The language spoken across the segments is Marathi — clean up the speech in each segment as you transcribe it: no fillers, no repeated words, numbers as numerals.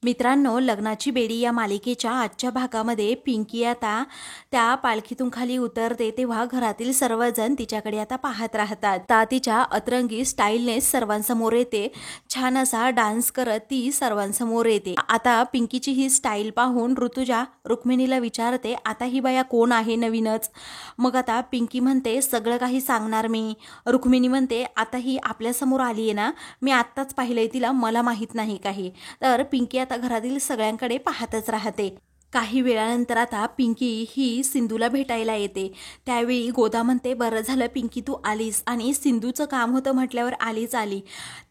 मित्रांनो, लग्नाची बेडी या मालिकेच्या आजच्या भागामध्ये पिंकी आता त्या पालखीतून खाली उतरते तेव्हा घरातील सर्वजण तिच्याकडे आता पाहत राहतात. ता तिच्या अतरंगी स्टाईलने सर्वांसमोर येते. छान असा डान्स करत ती सर्वांसमोर येते. आता पिंकीची ही स्टाईल पाहून ऋतुजा रुक्मिणीला विचारते, आता ही बाया कोण आहे नवीनच? मग आता पिंकी म्हणते, सगळं काही सांगणार मी. रुक्मिणी म्हणते, आता ही आपल्या समोर आली आहे ना, मी आत्ताच पाहिलंय तिला, मला माहित नाही काही. तर पिंकी आता घरातील सगळ्यांकडे पाहतच राहते. काही वेळानंतर आता पिंकी ही सिंधूला भेटायला येते. त्यावेळी गोदा म्हणते, बरं झालं पिंकी तू आलीस, आणि सिंधूचं काम होतं म्हटल्यावर आलीच आली.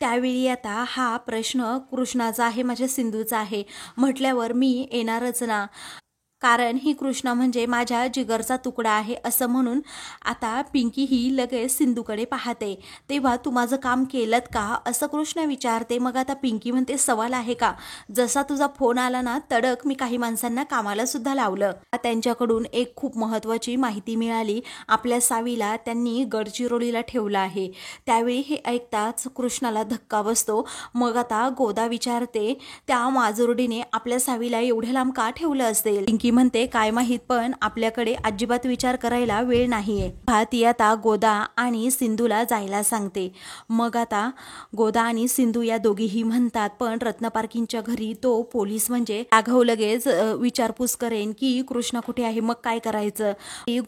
त्यावेळी आता हा प्रश्न कृष्णाचा आहे, माझ्या सिंधूचा आहे म्हटल्यावर मी येणारच ना, कारण ही कृष्णा म्हणजे माझ्या जिगरचा तुकडा आहे असं म्हणून आता पिंकी ही लगेच सिंधूकडे पाहते. तेव्हा तू माझं काम केलंत का असं कृष्णा विचारते. मग आता पिंकी म्हणते, सवाल आहे का? जसा तुझा फोन आला ना तडक मी काही माणसांना कामाला सुद्धा लावलं. त्यांच्याकडून एक खूप महत्त्वाची माहिती मिळाली, आपल्या सावीला त्यांनी गडचिरोलीला ठेवलं आहे. त्यावेळी हे ऐकताच कृष्णाला धक्का बसतो. मग आता गोदा विचारते, त्या माजुरडीने आपल्या सावीला एवढ्या लांब का ठेवलं असेल? पिंकी म्हणते, काय माहीत, पण आपल्याकडे अजिबात विचार करायला वेळ नाहीये. ती आता गोदा आणि सिंधूला जायला सांगते. मग आता गोदा आणि सिंधू या दोघीही म्हणतात, पण रत्नपारखींच्या घरी तो पोलीस म्हणजे राघव लगेच विचारपूस करेन की कृष्णा कुठे आहे, मग काय करायचं?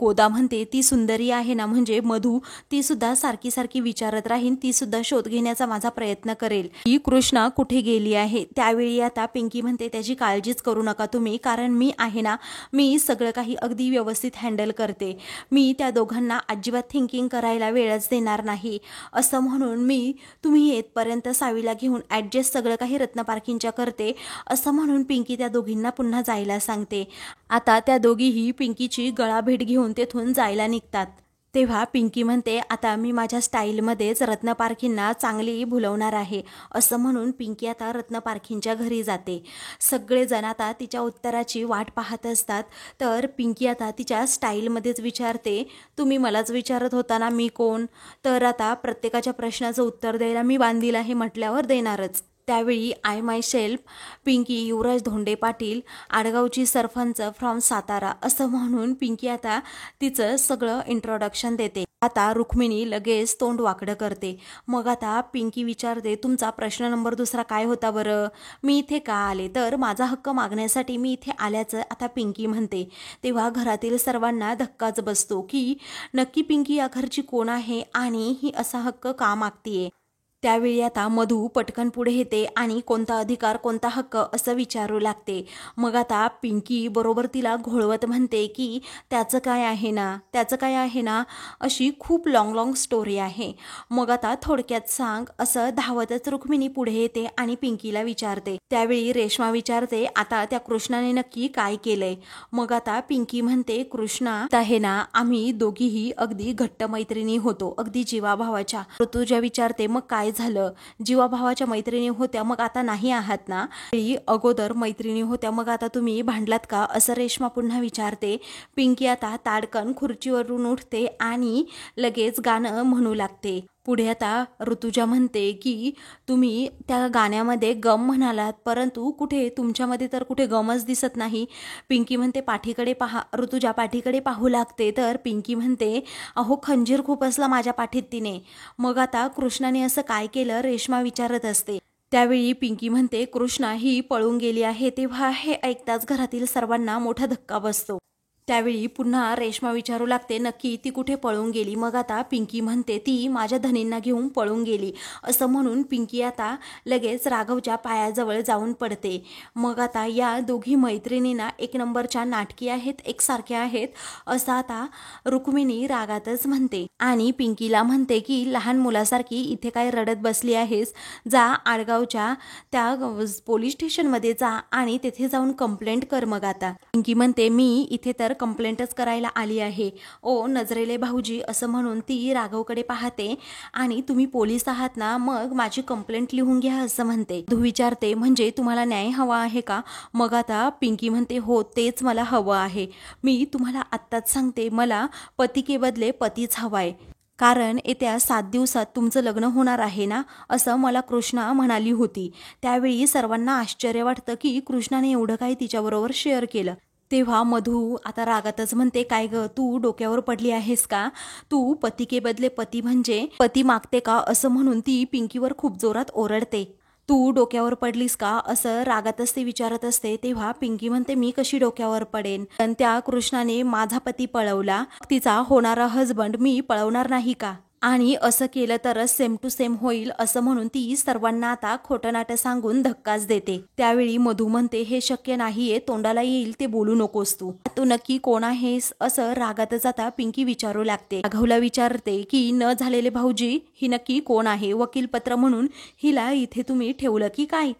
गोदा म्हणते, ती सुंदरी आहे ना म्हणजे मधू, ती सुद्धा सारखी सारखी विचारत राहीन, ती सुद्धा शोध घेण्याचा माझा प्रयत्न करेल की कृष्णा कुठे गेली आहे. त्यावेळी आता पिंकी म्हणते, त्याची काळजीच करू नका तुम्ही, कारण मी आहे ना, मी सगळं काही अगदी व्यवस्थित हँडल करते. मी त्या दोघांना अजिबात थिंकिंग करायला वेळच देणार नाही. असं म्हणून मी तुम्ही येतपर्यंत सावीला घेऊन ॲडजस्ट सगळं काही रत्नपारखींच्या करते असं म्हणून पिंकी त्या दोघींना पुन्हा जायला सांगते. आता त्या दोघीही पिंकीची गळाभेट घेऊन तेथून जायला निघतात. तेव्हा पिंकी म्हणते, आता मी माझ्या स्टाईलमध्येच रत्नपारखींना चांगली भुलवणार आहे असं म्हणून पिंकी आता रत्नपारखींच्या घरी जाते. सगळेजण आता तिच्या उत्तराची वाट पाहत असतात. तर पिंकी आता तिच्या स्टाईलमध्येच विचारते, तुम्ही मलाच विचारत होता ना मी कोण? तर आता प्रत्येकाच्या प्रश्नाचं उत्तर द्यायला मी बांधील आहे म्हटल्यावर देणारच. त्यावेळी I myself Pinky Yuvraj Dhonde Patil, आडगावची सरपंच फ्रॉम सातारा असं म्हणून पिंकी आता तिचं सगळं इंट्रोडक्शन देते. आता रुक्मिणी लगेच तोंड वाकडं करते. मग आता पिंकी विचारते, तुमचा प्रश्न नंबर दुसरा काय होता बरं? मी इथे का आले? तर माझा हक्क मागण्यासाठी मी इथे आल्याचं आता पिंकी म्हणते. तेव्हा घरातील सर्वांना धक्काच बसतो की नक्की पिंकी या घरची कोण आहे आणि ही असा हक्क का मागतीये. त्यावेळी आता मधू पटकन पुढे येते आणि कोणता अधिकार कोणता हक्क असं विचारू लागते. मग आता पिंकी बरोबर तिला घोळवत म्हणते की त्याचं काय आहे ना, त्याचं काय आहे ना, अशी खूप लॉंग स्टोरी आहे. मग आता थोडक्यात सांग असं धावतच रुक्मिणी पुढे येते आणि पिंकीला विचारते. त्यावेळी रेश्मा विचारते, आता त्या कृष्णाने नक्की काय केलंय? मग आता पिंकी म्हणते, कृष्णा आहे ना, आम्ही दोघीही अगदी घट्ट मैत्रिणी होतो, अगदी जीवाभावाच्या. ऋतुजा विचारते, मग काय झालं? जीवाभावाच्या मैत्रिणी होत्या, मग आता नाही आहात ना? अगोदर मैत्रिणी होत्या, मग आता तुम्ही भांडलात का असं रेश्मा पुन्हा विचारते. पिंकी आता ताडकन खुर्चीवरून उठते आणि लगेच गाणं म्हणू लागते. पुढे आता ऋतुजा म्हणते की तुम्ही त्या गाण्यामध्ये गम म्हणालात, परंतु कुठे तुमच्यामध्ये तर कुठे गमच दिसत नाही. पिंकी म्हणते, पाठीकडे पहा. ऋतुजा पाठीकडे पाहू लागते. तर पिंकी म्हणते, अहो खंजीर खूप असला माझ्या पाठीत तिने. मग आता कृष्णाने असं काय केलं रेश्मा विचारत असते. त्यावेळी पिंकी म्हणते, कृष्णा ही पळून गेली आहे. तेव्हा हे ऐकताच घरातील सर्वांना मोठा धक्का बसतो. त्यावेळी पुन्हा रेश्मा विचारू लागते, नक्की ती कुठे पळून गेली? मग आता पिंकी म्हणते, ती माझ्या धनींना घेऊन पळून गेली असं म्हणून पिंकी आता लगेच राघवच्या पायाजवळ जाऊन पडते. मग आता या दोघी मैत्रिणींना एक नंबरच्या नाटकी आहेत, एकसारख्या आहेत असं आता रुक्मिणी रागातच म्हणते आणि पिंकीला म्हणते की लहान मुलासारखी इथे काय रडत बसली आहेस? जा आडगावच्या त्या पोलीस स्टेशनमध्ये जा आणि तेथे जाऊन कंप्लेंट कर. मग आता पिंकी म्हणते, मी इथे तर कंप्लेंटच करायला आली आहे. ओ नजरेले भाऊजी असं म्हणून ती राघवकडे पाहते आणि तुम्ही पोलीस आहात ना, मग माझी कंप्लेंट लिहून घ्या असं म्हणते. तू विचारते, म्हणजे तुम्हाला न्याय हवा आहे का? मग आता पिंकी म्हणते, हो तेच मला हवं आहे. मी तुम्हाला आत्ताच सांगते, मला पती के बदले पतीच हवाय. कारण येत्या 7 दिवसात तुमचं लग्न होणार आहे ना, असं मला कृष्णा म्हणाली होती. त्यावेळी सर्वांना आश्चर्य वाटतं की कृष्णाने एवढं काही तिच्याबरोबर शेअर केलं. तेव्हा मधू आता रागातच म्हणते, काय ग, तू डोक्यावर पडली आहेस का? तू पती के बदले पती म्हणजे पती मागते का, असं म्हणून ती पिंकीवर खूप जोरात ओरडते. तू डोक्यावर पडलीस का, असं रागातच ती विचारत असते. तेव्हा पिंकी म्हणते, मी कशी डोक्यावर पडेन? पण त्या कृष्णाने माझा पती पळवला, तिचा होणारा हजबंड मी पळवणार नाही का? आणि असं केलं तरच सेम टू सेम होईल, असं म्हणून ती सर्वांना आता खोटं नाटं सांगून धक्काच देते. त्यावेळी मधू म्हणते, हे शक्य नाहीये, तोंडाला येईल ते बोलू नकोस तू नक्की कोण आहेस, असं रागातच आता पिंकी विचारू लागते. राघवला विचारते की न झालेले भाऊजी ही नक्की कोण आहे? वकीलपत्र म्हणून हिला इथे तुम्ही ठेवलं की काय?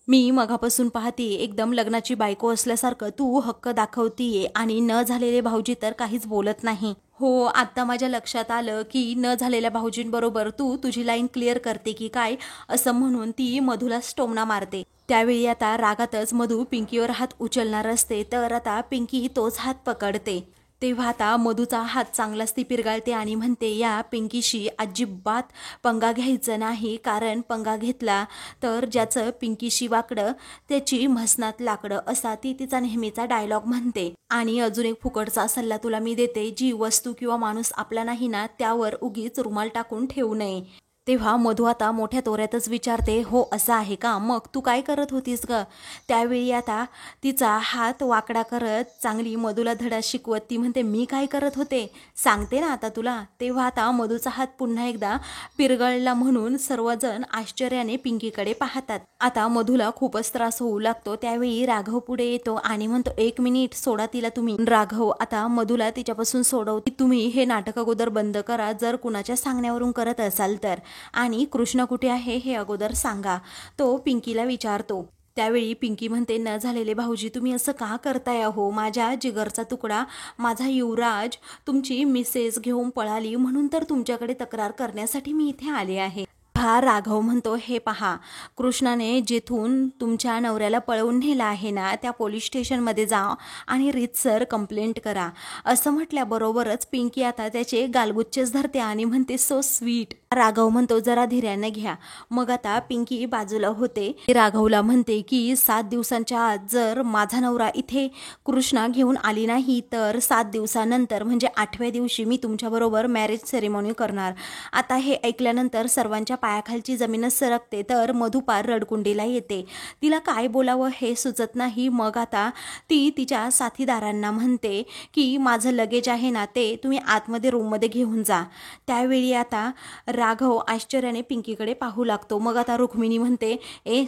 मी मगापासून पाहते, एकदम लग्नाची बायको असल्यासारखं तू हक्क दाखवतीये आणि न झालेले भाऊजी तर काहीच बोलत नाही. हो, आता माझ्या लक्षात आलं की न झालेल्या भाऊजींबरोबर तू तुझी लाईन क्लिअर करते की काय, असं म्हणून ती मधूला टोमणा मारते. त्यावेळी आता रागातच मधू पिंकीवर हात उचलणार असते, तर आता पिंकी तोच हात पकडते. तेव्हा आता मधूचा हात चांगलाच ती पिरगाळते आणि म्हणते, या पिंकीशी अजिबात पंगा घ्यायचं नाही, कारण पंगा घेतला तर ज्याचं पिंकीशी वाकडं त्याची म्हसनात लाकडं, असा ती तिचा नेहमीचा डायलॉग म्हणते. आणि अजून एक फुकटचा सल्ला तुला मी देते, जी वस्तू किंवा माणूस आपला नाही ना, त्यावर उगीच रुमाल टाकून ठेवू नये. तेव्हा मधू आता मोठ्या तोऱ्यातच विचारते, हो असं आहे का, मग तू काय करत होतीस ग? त्यावेळी आता तिचा हात वाकडा करत चांगली मधूला धडा शिकवत ती म्हणते, मी काय करत होते सांगते ना आता तुला. तेव्हा आता मधूचा हात पुन्हा एकदा पिरगळला म्हणून सर्वजण आश्चर्याने पिंकीकडे पाहतात. आता मधूला खूपच त्रास होऊ लागतो. त्यावेळी राघव पुढे येतो आणि म्हणतो, 1 मिनिट सोडा तिला तुम्ही. राघव आता मधूला तिच्यापासून सोडवते. तुम्ही हे नाटक अगोदर बंद करा, जर कुणाच्या सांगण्यावरून करत असाल तर, आणि कृष्ण कुठे आहे हे अगोदर सांगा, तो पिंकीला विचारतो. त्यावेळी पिंकी म्हणते, न झालेले भाऊजी तुम्ही असं का करताय अहो? माझ्या जिगरचा तुकडा, माझा युवराज तुमची मिसेस घेऊन पळाली म्हणून तर तुमच्याकडे तक्रार करण्यासाठी मी इथे आले आहे. हा राघव म्हणतो, हे पहा, कृष्णाने जिथून तुमच्या नवऱ्याला पळवून नेला आहे ना, त्या पोलीस स्टेशनमध्ये जा आणि रीतसर कंप्लेंट करा. असं म्हटल्याबरोबरच पिंकी आता त्याचे गालगुच्चेच धरते आणि म्हणते, सो स्वीट. राघव म्हणतो, जरा धीर्याने घ्या. मग आता पिंकी बाजूला होते. राघवला म्हणते की 7 दिवसांच्या आत जर माझा नवरा इथे कृष्णा घेऊन आली नाही तर 7 दिवसानंतर म्हणजे 8व्या दिवशी मी तुमच्याबरोबर मॅरेज सेरेमॉनी करणार. आता हे ऐकल्यानंतर सर्वांच्या पायाखालची जमीनच सरकते. तर मधुपार रडकुंडीला येते. तिला काय बोलावं हे सुचत नाही. मग आता ती तिच्या साथीदारांना म्हणते की माझं लगेज आहे ना, ते तुम्ही आतमध्ये रूममध्ये घेऊन जा. त्यावेळी आता राघव आश्चर्याने पिंकीकडे पाहू लागतो. मग आता रुक्मिणी म्हणते,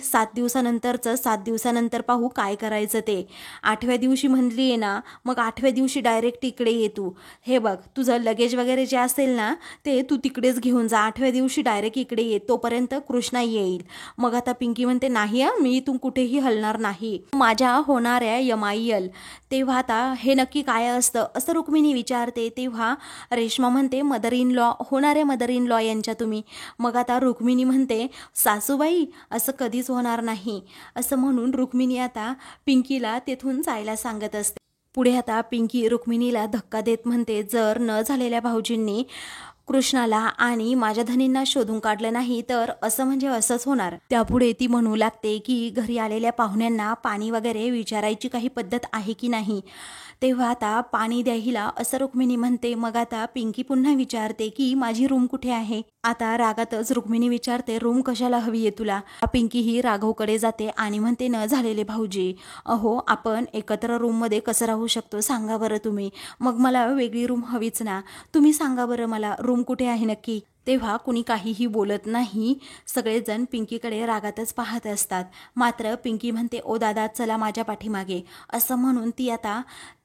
7 दिवसानंतरचं 7 दिवसानंतर पाहू काय करायचं ते. 8व्या दिवशी म्हणली आहे ना, मग 8व्या दिवशी डायरेक्ट इकडे ये तू. हे बघ, तुझं लगेज वगैरे जे असेल ना, ते तू तिकडेच घेऊन जा. 8व्या दिवशी डायरेक्ट इकडे ये, तोपर्यंत कृष्णा येईल. मग आता पिंकी म्हणते, नाही मी इथून कुठेही हलणार नाही, माझ्या होणाऱ्या यमाईल. तेव्हा आता हे नक्की काय असतं, असं रुक्मिणी विचारते. तेव्हा रेश्मा म्हणते, मदर इन लॉ, होणाऱ्या मदर इन लॉ यांच्या तुम्ही. मग आता रुक्मिणी म्हणते, सासूबाई असं कधीच होणार नाही, असं म्हणून रुक्मिणी आता पिंकीला तेथून जायला सांगत असते. पुढे आता पिंकी रुक्मिणीला धक्का देत म्हणते, जर न झालेल्या भाऊजींनी कृष्णाला आणि माझ्या धनींना शोधून काढलं नाही तर असं म्हणजे असंच होणार. त्यापुढे ती म्हणू लागते की घरी आलेल्या पाहुण्यांना पाणी वगैरे विचारायची काही पद्धत आहे की नाही. तेव्हा आता पाणी द्या हिला, असं रुक्मिणी म्हणते. मग आता पिंकी पुन्हा विचारते की माझी रूम कुठे आहे. आता रागातच रुक्मिणी विचारते, रूम कशाला हवी आहे तुला? पिंकी ही राघवकडे जाते आणि म्हणते, न झालेले भाऊजी, अहो आपण एकत्र रूममध्ये कसं राहू शकतो सांगा बरं तुम्ही. मग मला वेगळी रूम हवीच ना, तुम्ही सांगा बरं मला रूम कुठे आहे नक्की. तेव्हा कुणी काहीही बोलत नाही. सगळेजण पिंकीकडे रागातच पाहत असतात. मात्र पिंकी म्हणते, ओ दादा चला माझ्या पाठीमागे, असं म्हणून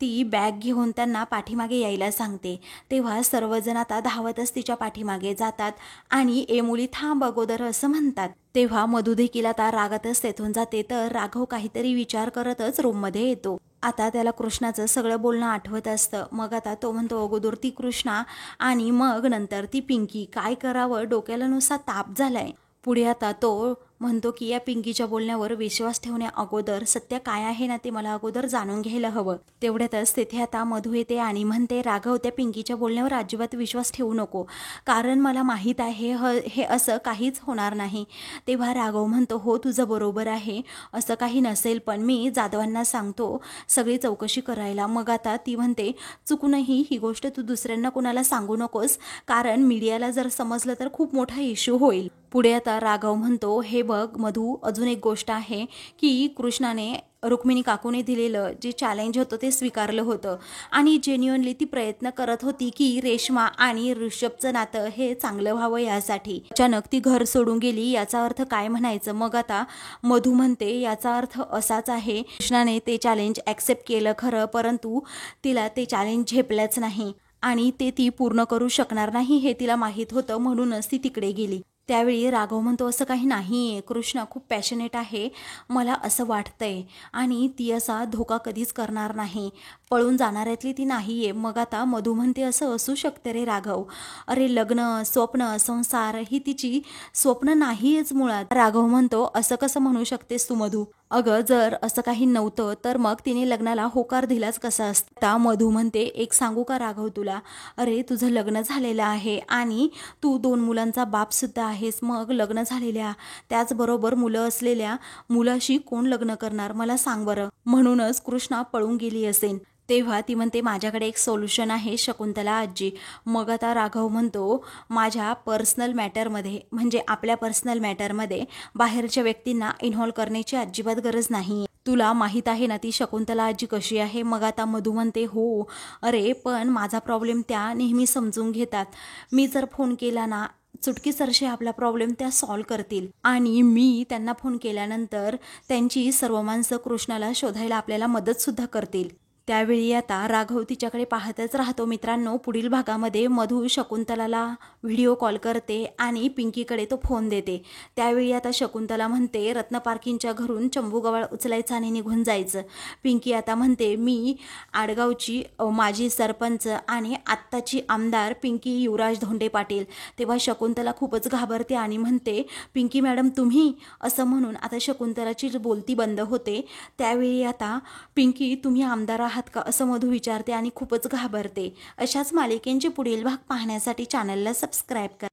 ती बॅग घेऊन त्यांना पाठीमागे यायला सांगते. तेव्हा सर्वजण आता धावतच तिच्या पाठीमागे जातात आणि ए मुली थांब अगोदर, असं म्हणतात. तेव्हा मधू देखील आता रागातच तेथून जाते. तर राघव काहीतरी विचार करतच रूममध्ये येतो. आता त्याला कृष्णाचं सगळं बोलणं आठवत असतं. मग आता तो म्हणतो, अगोदर ती कृष्णा आणि मग नंतर ती पिंकी, काय करावं, डोक्याला नुसता ताप झालाय. पुढे आता तो म्हणतो की या पिंकीच्या बोलण्यावर विश्वास ठेवण्या अगोदर सत्य काय आहे ना ते मला अगोदर जाणून घ्यायला हवं. तेवढ्यातच तिथे आता मधू येते आणि म्हणते राघव त्या पिंकीच्या बोलण्यावर अजिबात विश्वास ठेवू नको, कारण मला माहीत आहे हे असं काहीच होणार नाही. तेव्हा राघव म्हणतो हो तुझं बरोबर आहे, असं काही नसेल, पण मी जाधवांना सांगतो सगळी चौकशी करायला. मग आता ती म्हणते चुकूनही ही गोष्ट तू दुसऱ्यांना कोणाला सांगू नकोस, कारण मीडियाला जर समजलं तर खूप मोठा इश्यू होईल. पुढे आता राघव म्हणतो हे बघ मधू, अजून एक गोष्ट आहे की कृष्णाने रुक्मिणी काकूने दिलेलं जे चॅलेंज होतं ते स्वीकारलं होतं आणि जेन्युअनली ती प्रयत्न करत होती की रेश्मा आणि ऋषभचं नातं हे चांगलं व्हावं यासाठी. अचानक ती घर सोडून गेली, याचा अर्थ काय म्हणायचं? मग आता मधू म्हणते याचा अर्थ असाच आहे कृष्णाने ते चॅलेंज ॲक्सेप्ट केलं खरं, परंतु तिला ते चॅलेंज झेपलंच नाही आणि ते ती पूर्ण करू शकणार नाही हे तिला माहीत होतं, म्हणूनच ती तिकडे गेली. त्यावेळी राघव म्हणतो असं काही नाही आहे, कृष्णा खूप पॅशनेट आहे, मला असं वाटतंय, आणि ती असा धोका कधीच करणार नाही, पळून जाणाऱ्यातली ती नाही आहे. मग आता मधू म्हणते असं असू शकते रे राघव, अरे लग्न, स्वप्न, संसार ही तिची स्वप्न नाहीच मुळात. राघव म्हणतो असं कसं म्हणू शकतेस तू मधू? अगं जर असं काही नव्हतं तर मग तिने लग्नाला होकार दिलाच कसा असता? मधू म्हणते एक सांगू का राघव तुला, अरे तुझं लग्न झालेलं आहे आणि तू 2 मुलांचा बाप सुद्धा आहेस, मग लग्न झालेल्या त्याचबरोबर मुलं असलेल्या मुलाशी कोण लग्न करणार मला सांग बरं? म्हणूनच कृष्णा पळून गेली असेल. तेव्हा ती म्हणते माझ्याकडे एक सोल्युशन आहे शकुंतला आजी. मग आता राघव म्हणतो माझ्या पर्सनल मॅटरमध्ये, म्हणजे आपल्या पर्सनल मॅटरमध्ये बाहेरच्या व्यक्तींना इन्व्हॉल्व करण्याची अजिबात गरज नाही, तुला माहीत आहे ना ती शकुंतला आजी कशी आहे. मग आता मधू म्हणते हो, अरे पण माझा प्रॉब्लेम त्या नेहमी समजून घेतात, मी जर फोन केला ना चुटकीसरशी आपला प्रॉब्लेम त्या सॉल्व करतील, आणि मी त्यांना फोन केल्यानंतर त्यांची सर्व माणसं कृष्णाला शोधायला आपल्याला मदतसुद्धा करतील. त्यावेळी आता राघव तिच्याकडे पाहतच राहतो. मित्रांनो, पुढील भागामध्ये मधू शकुंतलाला व्हिडिओ कॉल करते आणि पिंकीकडे तो फोन देते. त्यावेळी आता शकुंतला म्हणते रत्न पार्किंगच्या घरून चंबूगव्हाळ उचलायचं आणि निघून जायचं. पिंकी आता म्हणते मी आडगावची माजी सरपंच आणि आत्ताची आमदार पिंकी युवराज धोंडे पाटील. तेव्हा शकुंतला खूपच घाबरते आणि म्हणते पिंकी मॅडम तुम्ही, असं म्हणून आता शकुंतलाची बोलती बंद होते. त्यावेळी आता पिंकी तुम्ही आमदार आहात का असं मधू विचारते आणि खूपच घाबरते. अशाच मालिकेंचे पुढील भाग पाहण्यासाठी चॅनलला सबस्क्राईब करा.